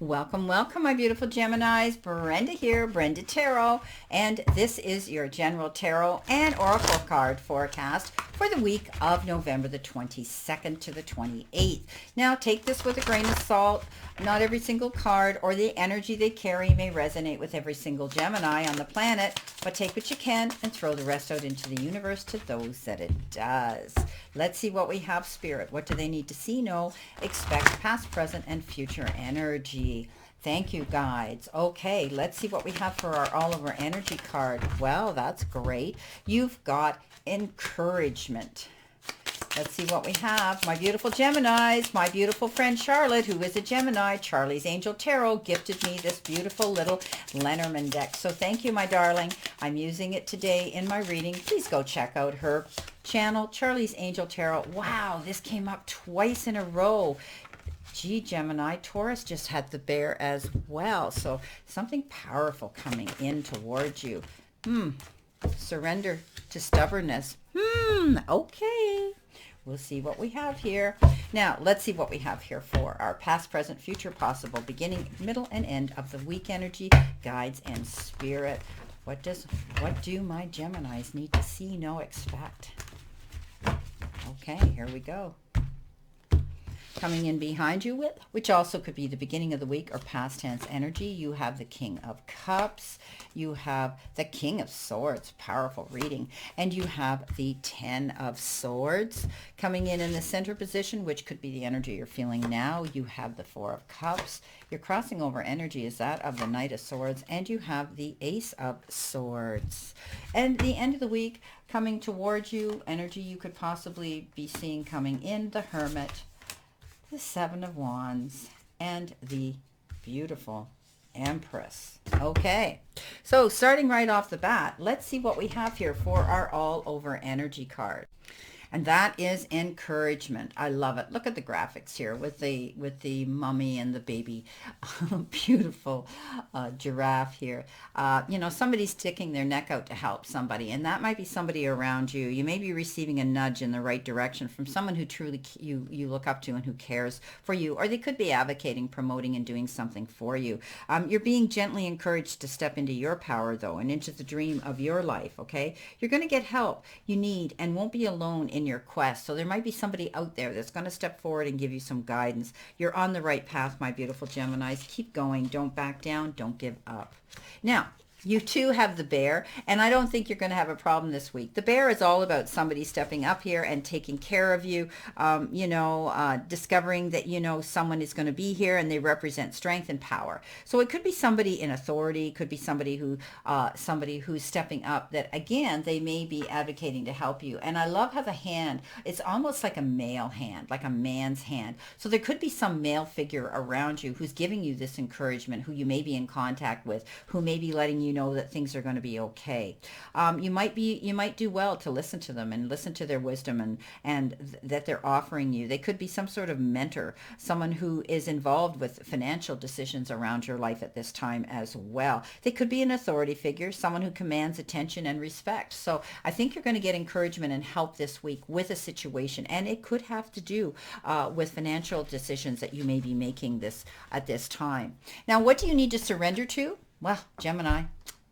Welcome, welcome, my beautiful Geminis. Brenda here, Brenda Tarot, and this is your general tarot and oracle card forecast for the week of November the 22nd to the 28th. Now, take this with a grain of salt. Not every single card or the energy they carry may resonate with every single Gemini on the planet, but take what you can and throw the rest out into the universe to those that it does. Let's see what we have, Spirit. What do they need to see, know, expect, past, present, and future energy? Thank you, guides. Okay, let's see what we have for our all-over energy card. Well, that's great. You've got encouragement. Let's see what we have. My beautiful Geminis, my beautiful friend Charlotte, who is a Gemini, Charlie's Angel Tarot, gifted me this beautiful little Lenormand deck. So thank you, my darling. I'm using it today in my reading. Please go check out her channel, Charlie's Angel Tarot. Wow, this came up twice in a row. Gee, Gemini, Taurus just had the bear as well. So something powerful coming in towards you. Surrender to stubbornness. Okay. We'll see what we have here. Now, let's see what we have here for our past, present, future, possible, beginning, middle, and end of the week energy, guides, and spirit. What do my Geminis need to see, know, expect? Okay, here we go. Coming in behind you with, which also could be the beginning of the week or past tense energy, you have the King of Cups, you have the King of Swords, powerful reading, and you have the Ten of Swords. Coming in the center position, which could be the energy you're feeling now, you have the Four of Cups. Your crossing over energy is that of the Knight of Swords, and you have the Ace of Swords. And the end of the week coming towards you, energy you could possibly be seeing coming in, the Hermit, the Seven of Wands, and the beautiful Empress. Okay, so starting right off the bat, let's see what we have here for our all-over energy card. And that is encouragement. I love it. Look at the graphics here with the mummy and the baby. Beautiful giraffe here. Somebody's sticking their neck out to help somebody, and that might be somebody around you. You may be receiving a nudge in the right direction from someone who truly you look up to and who cares for you, or they could be advocating, promoting, and doing something for you. You're being gently encouraged to step into your power, though, and into the dream of your life, okay? You're going to get help you need and won't be alone in your quest. So there might be somebody out there that's going to step forward and give you some guidance. You're on the right path, my beautiful Geminis. Keep going. Don't back down. Don't give up. Now, you too have the bear, and I don't think you're going to have a problem this week. The bear is all about somebody stepping up here and taking care of you, discovering that, someone is going to be here and they represent strength and power. So it could be somebody in authority, could be somebody who's stepping up that, again, they may be advocating to help you. And I love how the hand, it's almost like a male hand, like a man's hand. So there could be some male figure around you who's giving you this encouragement, who you may be in contact with, who may be letting you know that things are going to be okay. You might do well to listen to them and listen to their wisdom and that they're offering you. They could be some sort of mentor, someone who is involved with financial decisions around your life at this time as well. They could be an authority figure, someone who commands attention and respect. So I think you're going to get encouragement and help this week with a situation, and it could have to do with financial decisions that you may be making at this time. Now, what do you need to surrender to? Well, Gemini,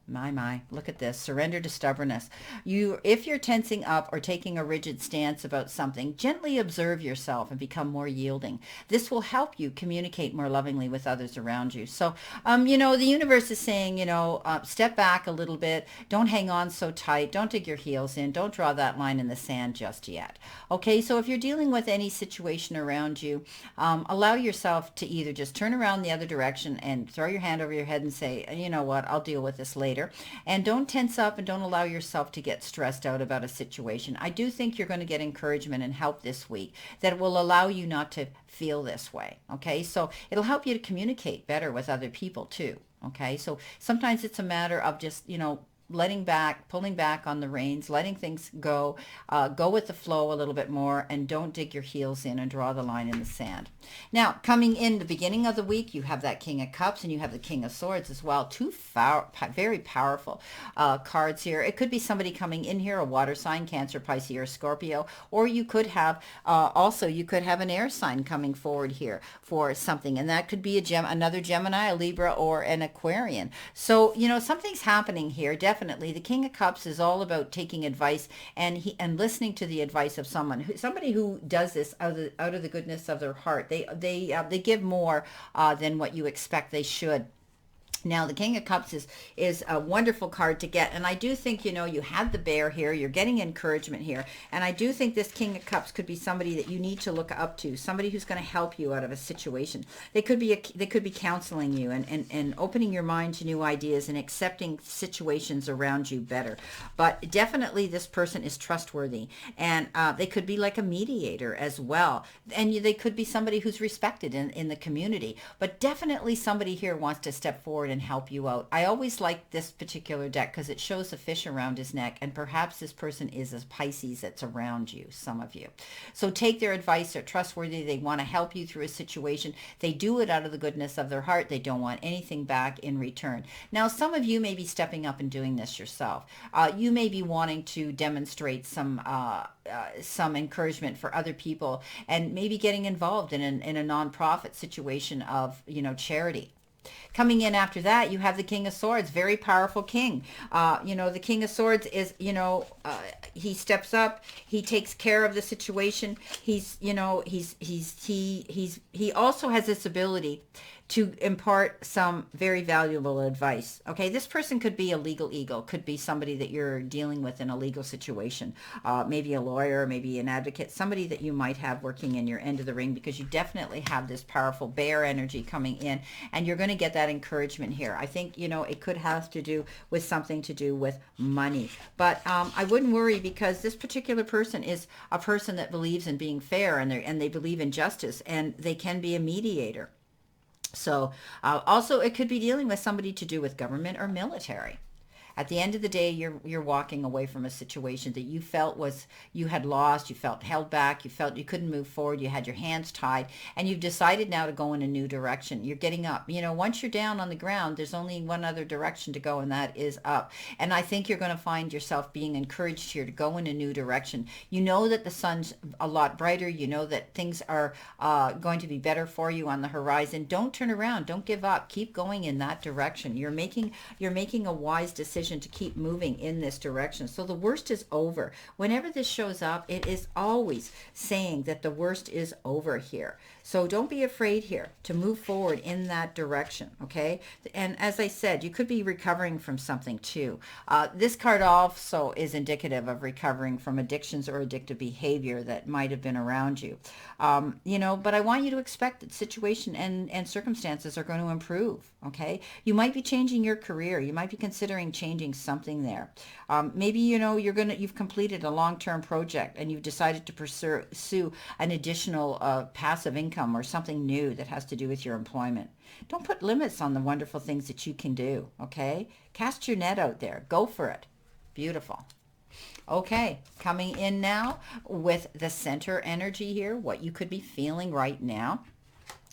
my, look at this. Surrender to stubbornness. If you're tensing up or taking a rigid stance about something, gently observe yourself and become more yielding. This will help you communicate more lovingly with others around you. So, the universe is saying, step back a little bit. Don't hang on so tight. Don't dig your heels in. Don't draw that line in the sand just yet. Okay, so if you're dealing with any situation around you, allow yourself to either just turn around the other direction and throw your hand over your head and say, you know what, I'll deal with this later. And don't tense up and don't allow yourself to get stressed out about a situation. I do think you're going to get encouragement and help this week that will allow you not to feel this way. Okay, so it'll help you to communicate better with other people too. Okay, so sometimes it's a matter of just, pulling back on the reins, letting things go, go with the flow a little bit more, and don't dig your heels in and draw the line in the sand. Now, coming in the beginning of the week, you have that King of Cups and you have the King of Swords as well. Two very powerful cards here. It could be somebody coming in here, a water sign, Cancer, Pisces, or Scorpio, or you could have you could have an air sign coming forward here for something, and that could be another Gemini, a Libra, or an Aquarian. So, something's happening here. Definitely, the King of Cups is all about taking advice and listening to the advice of somebody who does this out of the goodness of their heart. They give more than what you expect they should. Now, the King of Cups is a wonderful card to get. And I do think, you have the bear here. You're getting encouragement here. And I do think this King of Cups could be somebody that you need to look up to, somebody who's going to help you out of a situation. They could be counseling you and opening your mind to new ideas and accepting situations around you better. But definitely this person is trustworthy. And they could be like a mediator as well. And they could be somebody who's respected in the community. But definitely somebody here wants to step forward and help you out. I always like this particular deck because it shows a fish around his neck, and perhaps this person is a Pisces that's around you, some of you. So take their advice. They're trustworthy. They want to help you through a situation. They do it out of the goodness of their heart. They don't want anything back in return. Now, some of you may be stepping up and doing this yourself. You may be wanting to demonstrate some encouragement for other people and maybe getting involved in a nonprofit situation of, charity. Coming in after that, you have the King of Swords, very powerful king. The King of Swords is, he steps up, he takes care of the situation. He also has this ability to impart some very valuable advice. Okay, this person could be a legal eagle, could be somebody that you're dealing with in a legal situation, maybe a lawyer, maybe an advocate, somebody that you might have working in your end of the ring, because you definitely have this powerful bear energy coming in, and you're going to get that encouragement here. I think, it could have to do with something to do with money, but I wouldn't worry, because this particular person is a person that believes in being fair, and they believe in justice, and they can be a mediator. So also it could be dealing with somebody to do with government or military. At the end of the day, you're walking away from a situation that you felt you had lost, you felt held back, you felt you couldn't move forward, you had your hands tied, and you've decided now to go in a new direction. You're getting up. Once you're down on the ground, there's only one other direction to go, and that is up. And I think you're going to find yourself being encouraged here to go in a new direction. You know that the sun's a lot brighter. You know that things are going to be better for you on the horizon. Don't turn around. Don't give up. Keep going in that direction. You're making a wise decision to keep moving in this direction. So the worst is over. Whenever this shows up, it is always saying that the worst is over here. So don't be afraid here to move forward in that direction, okay? And as I said, you could be recovering from something too. This card also is indicative of recovering from addictions or addictive behavior that might have been around you. But I want you to expect that situation and circumstances are going to improve, okay? You might be changing your career. You might be considering changing something there. Maybe, you've completed a long-term project and you've decided to pursue an additional passive income or something new that has to do with your employment. Don't put limits on the wonderful things that you can do, okay? Cast your net out there. Go for it. Beautiful. Okay, coming in now with the center energy here, what you could be feeling right now.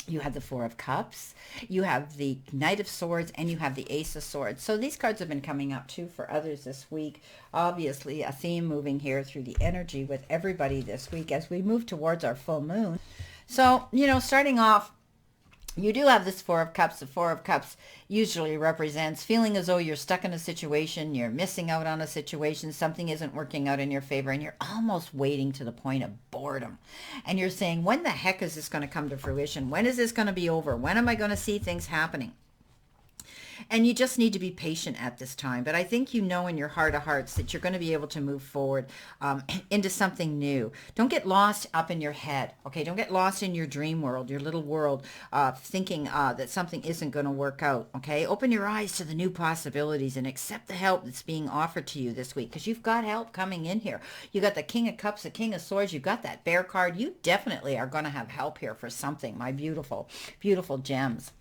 You have the Four of Cups, you have the Knight of Swords, and you have the Ace of Swords. So these cards have been coming up too for others this week. Obviously, a theme moving here through the energy with everybody this week as we move towards our full moon. So, starting off, you do have this Four of Cups. The Four of Cups usually represents feeling as though you're stuck in a situation, you're missing out on a situation, something isn't working out in your favor, and you're almost waiting to the point of boredom. And you're saying, when the heck is this going to come to fruition? When is this going to be over? When am I going to see things happening? And you just need to be patient at this time. But I think in your heart of hearts that you're going to be able to move forward into something new. Don't get lost up in your head, okay? Don't get lost in your dream world, your little world, thinking that something isn't going to work out, okay? Open your eyes to the new possibilities and accept the help that's being offered to you this week, because you've got help coming in here. You got the King of Cups, the King of Swords, you've got that Bear card. You definitely are going to have help here for something, my beautiful, beautiful gems.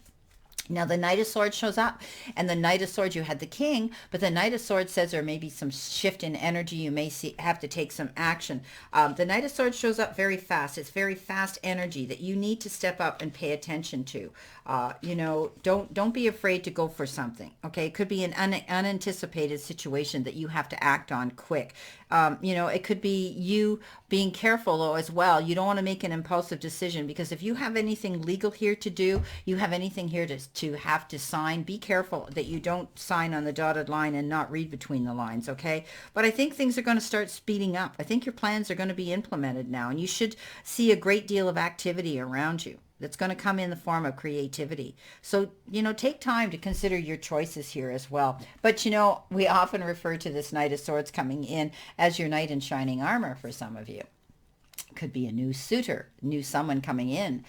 Now the Knight of Swords shows up, and the Knight of Swords, you had the King, but the Knight of Swords says there may be some shift in energy. You may have to take some action. The Knight of Swords shows up very fast. It's very fast energy that you need to step up and pay attention to. Don't be afraid to go for something. Okay, it could be an unanticipated situation that you have to act on quick. It could be you being careful as well. You don't want to make an impulsive decision, because if you have anything legal here to do, you have anything here to have to sign, be careful that you don't sign on the dotted line and not read between the lines, okay? But I think things are going to start speeding up. I think your plans are going to be implemented now, and you should see a great deal of activity around you that's going to come in the form of creativity. So, take time to consider your choices here as well. But, we often refer to this Knight of Swords coming in as your knight in shining armor for some of you. Could be a new suitor, someone coming in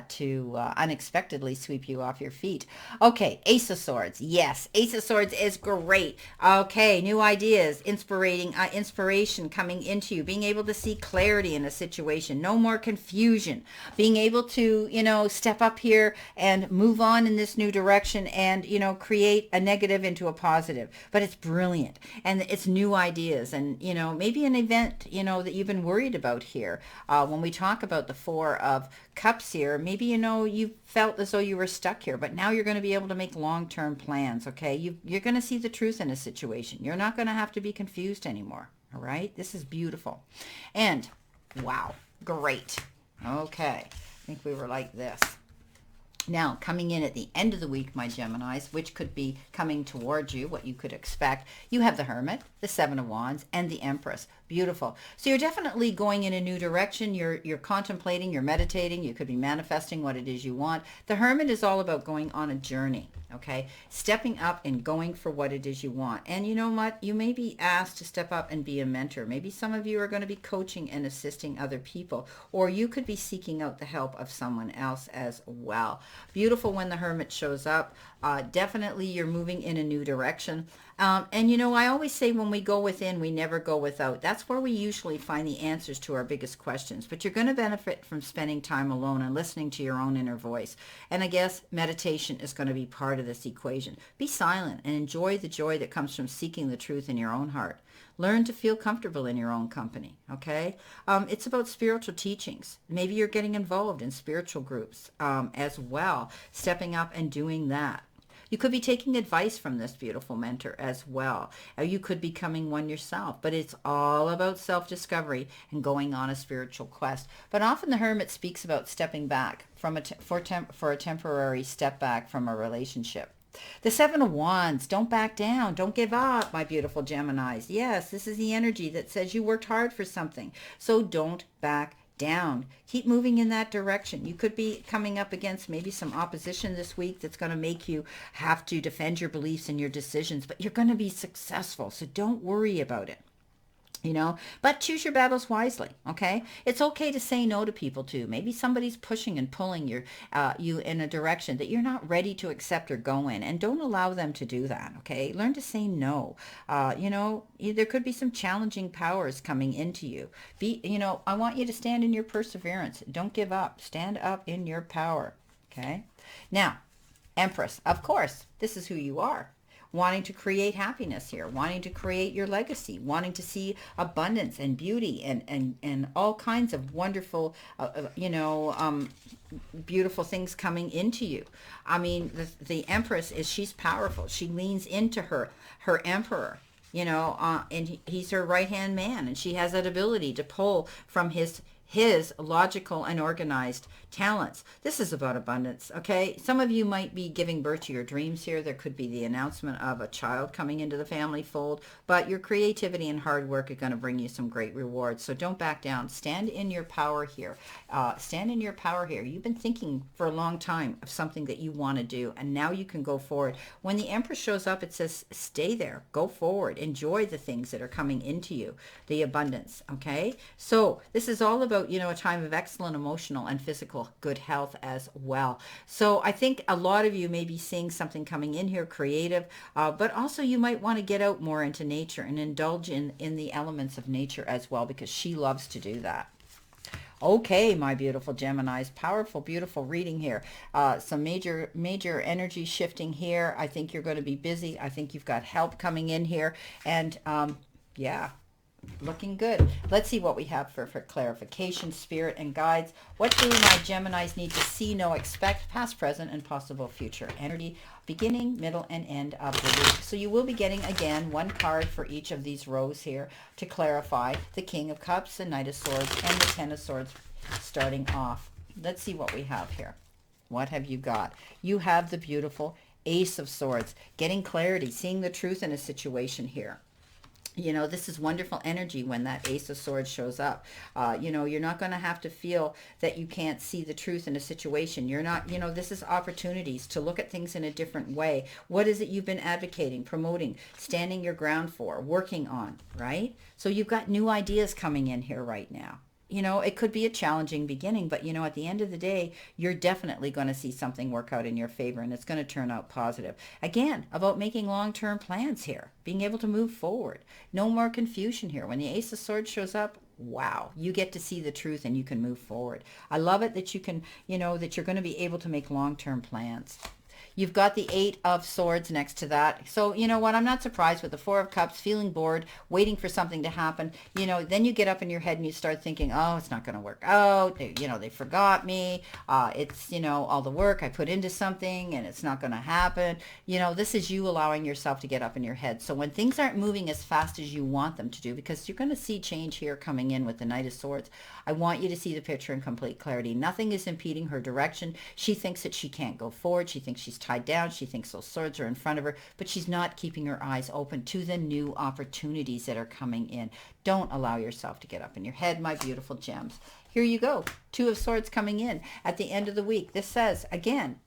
to unexpectedly sweep you off your feet. Okay, Ace of Swords. Yes, Ace of Swords is great. Okay, new ideas, inspiration coming into you, being able to see clarity in a situation, no more confusion, being able to, step up here and move on in this new direction and, create a negative into a positive. But it's brilliant, and it's new ideas, and, maybe an event, that you've been worried about here. When we talk about the Four of Cups here, maybe you felt as though you were stuck here, but now you're going to be able to make long-term plans. Okay, you're going to see the truth in a situation. You're not going to have to be confused anymore. All right, this is beautiful. And wow, great. Okay, I think we were like this. Now, coming in at the end of the week, my Geminis, which could be coming towards you, what you could expect, you have the Hermit, the Seven of Wands, and the Empress. Beautiful. So you're definitely going in a new direction. You're contemplating, you're meditating, you could be manifesting what it is you want. The Hermit is all about going on a journey, okay? Stepping up and going for what it is you want. And you know what? You may be asked to step up and be a mentor. Maybe some of you are going to be coaching and assisting other people, or you could be seeking out the help of someone else as well. Beautiful when the Hermit shows up. Definitely you're moving in a new direction. And I always say when we go within, we never go without. That's where we usually find the answers to our biggest questions. But you're going to benefit from spending time alone and listening to your own inner voice. And I guess meditation is going to be part of this equation. Be silent and enjoy the joy that comes from seeking the truth in your own heart. Learn to feel comfortable in your own company, okay? It's about spiritual teachings. Maybe you're getting involved in spiritual groups as well, stepping up and doing that. You could be taking advice from this beautiful mentor as well. Or you could be becoming one yourself, but it's all about self-discovery and going on a spiritual quest. But often the Hermit speaks about stepping back from for a temporary step back from a relationship. The Seven of Wands, don't back down. Don't give up, my beautiful Geminis. Yes, this is the energy that says you worked hard for something. So don't back down. Keep moving in that direction. You could be coming up against maybe some opposition this week that's going to make you have to defend your beliefs and your decisions, but you're going to be successful. So don't worry about it. But choose your battles wisely, okay? It's okay to say no to people too. Maybe somebody's pushing and pulling you in a direction that you're not ready to accept or go in, and don't allow them to do that, okay? Learn to say no. There could be some challenging powers coming into you. I want you to stand in your perseverance. Don't give up. Stand up in your power, okay? Now, Empress, of course, this is who you are. Wanting to create happiness here, wanting to create your legacy, wanting to see abundance and beauty and all kinds of wonderful, beautiful things coming into you. I mean, the Empress she's powerful. She leans into her Emperor, and he's her right-hand man, and she has that ability to pull from his logical and organized talents. This is about abundance, okay? Some of you might be giving birth to your dreams here. There could be the announcement of a child coming into the family fold, but your creativity and hard work are going to bring you some great rewards. So don't back down. Stand in your power here. Stand in your power here. You've been thinking for a long time of something that you want to do, and now you can go forward. When the Empress shows up, it says, stay there. Go forward. Enjoy the things that are coming into you, the abundance, okay? So this is all about, a time of excellent emotional and physical good health as well. So I think a lot of you may be seeing something coming in here creative, but also you might want to get out more into nature and indulge in the elements of nature as well, because she loves to do that. Okay, my beautiful Geminis, powerful, beautiful reading here. Some major energy shifting here. I think you're going to be busy. I think you've got help coming in here. And yeah, looking good. Let's see what we have for clarification, spirit, and guides. What do my Geminis need to see, know, expect, past, present, and possible future energy, beginning, middle, and end of the week? So you will be getting, again, one card for each of these rows here to clarify the King of Cups, the Knight of Swords, and the Ten of Swords starting off. Let's see what we have here. What have you got? You have the beautiful Ace of Swords, getting clarity, seeing the truth in a situation here. You know, this is wonderful energy when that Ace of Swords shows up. You know, you're not going to have to feel that you can't see the truth in a situation. You're not, you know, this is opportunities to look at things in a different way. What is it you've been advocating, promoting, standing your ground for, working on, right? So you've got new ideas coming in here right now. You know, it could be a challenging beginning, but, you know, at the end of the day, you're definitely going to see something work out in your favor, and it's going to turn out positive. Again, about making long-term plans here, being able to move forward. No more confusion here. When the Ace of Swords shows up, wow, you get to see the truth and you can move forward. I love it that you can, you know, that you're going to be able to make long-term plans. You've got the Eight of Swords next to that. So, you know what? I'm not surprised with the Four of Cups, feeling bored, waiting for something to happen. You know, then you get up in your head and you start thinking, oh, it's not going to work out. You know, they forgot me. It's, you know, all the work I put into something and it's not going to happen. You know, this is you allowing yourself to get up in your head. So when things aren't moving as fast as you want them to do, because you're going to see change here coming in with the Knight of Swords, I want you to see the picture in complete clarity. Nothing is impeding her direction. She thinks that she can't go forward. She thinks she's tied down. She thinks those swords are in front of her, but she's not keeping her eyes open to the new opportunities that are coming in. Don't allow yourself to get up in your head, my beautiful gems. Here you go. Two of Swords coming in at the end of the week. This says, again,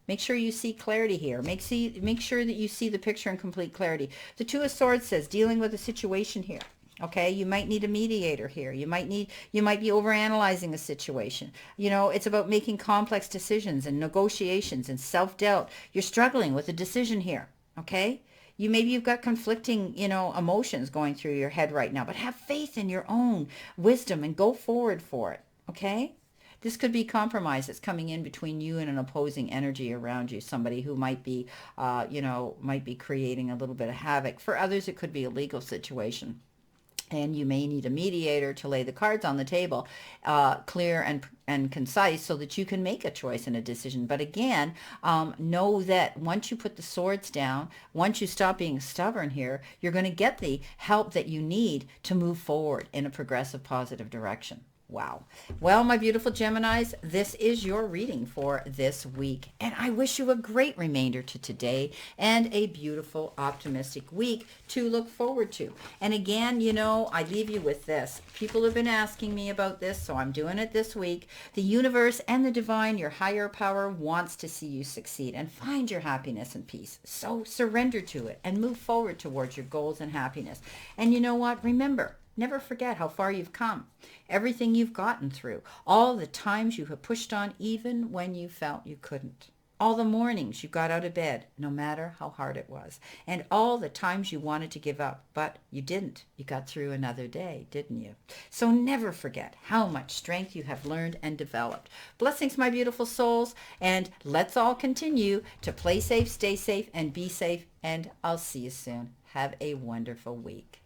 make sure you see clarity here. Make sure that you see the picture in complete clarity. The Two of Swords says dealing with a situation here. Okay, you might need a mediator here. You might be overanalyzing a situation. You know, it's about making complex decisions and negotiations and self-doubt. You're struggling with a decision here. Okay, maybe you've got conflicting, you know, emotions going through your head right now, but have faith in your own wisdom and go forward for it. Okay. This could be compromise that's coming in between you and an opposing energy around you, somebody who might be, you know, might be creating a little bit of havoc. For others, it could be a legal situation. And you may need a mediator to lay the cards on the table, clear and concise, so that you can make a choice and a decision. But again, know that once you put the swords down, once you stop being stubborn here, you're going to get the help that you need to move forward in a progressive, positive direction. Wow. Well, my beautiful Geminis, this is your reading for this week. And I wish you a great remainder to today and a beautiful, optimistic week to look forward to. And again, you know, I leave you with this. People have been asking me about this, so I'm doing it this week. The universe and the divine, your higher power, wants to see you succeed and find your happiness and peace. So surrender to it and move forward towards your goals and happiness. And you know what? Remember, never forget how far you've come, everything you've gotten through, all the times you have pushed on even when you felt you couldn't, all the mornings you got out of bed, no matter how hard it was, and all the times you wanted to give up, but you didn't. You got through another day, didn't you? So never forget how much strength you have learned and developed. Blessings, my beautiful souls, and let's all continue to play safe, stay safe, and be safe, and I'll see you soon. Have a wonderful week.